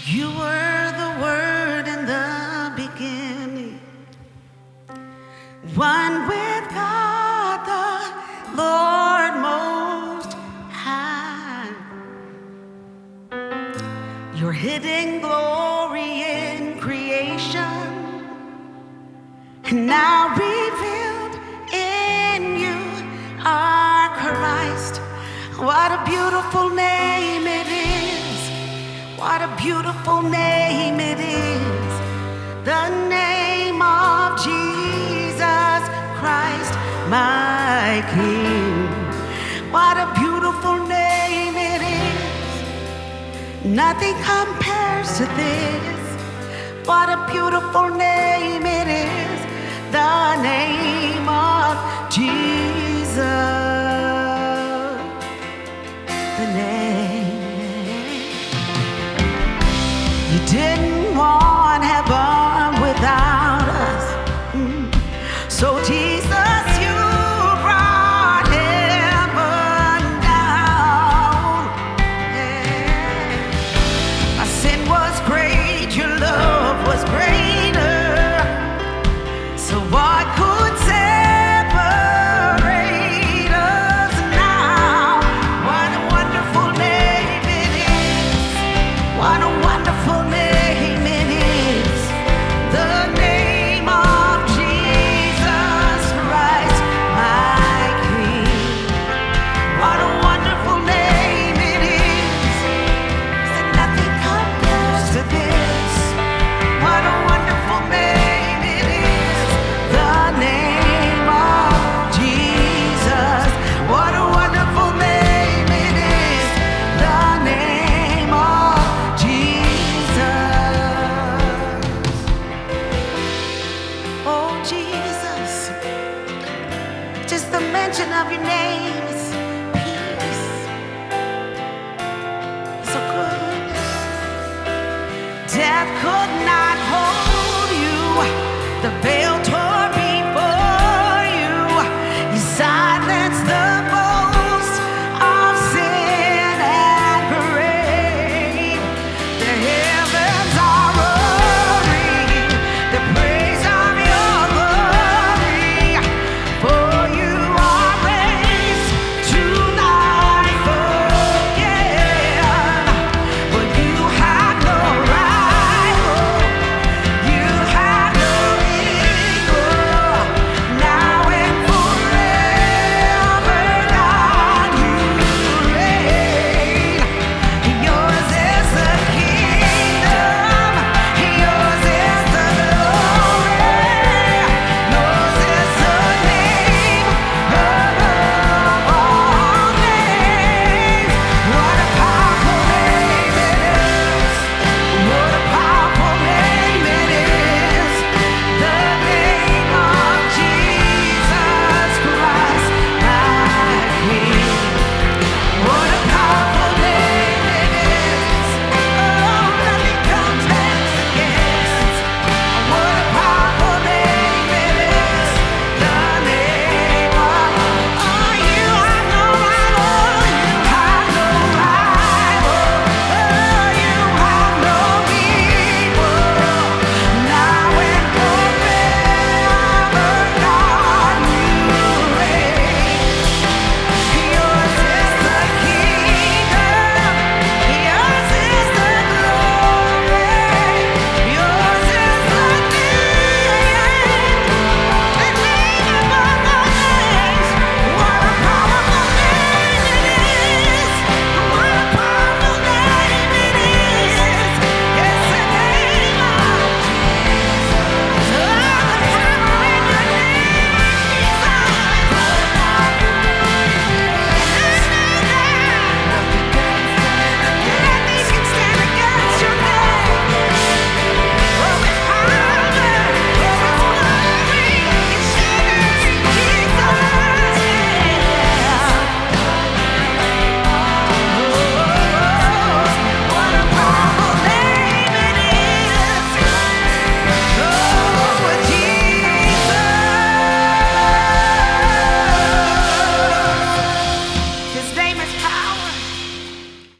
You were the Word in the beginning, one with God the Lord Most High. Your hidden glory in creation, and now revealed in you are Christ. What a beautiful name it is. What a beautiful name it is. The name of Jesus Christ, my King. What a beautiful name it is. Nothing compares to this. What a beautiful name it is. The name of Jesus. The name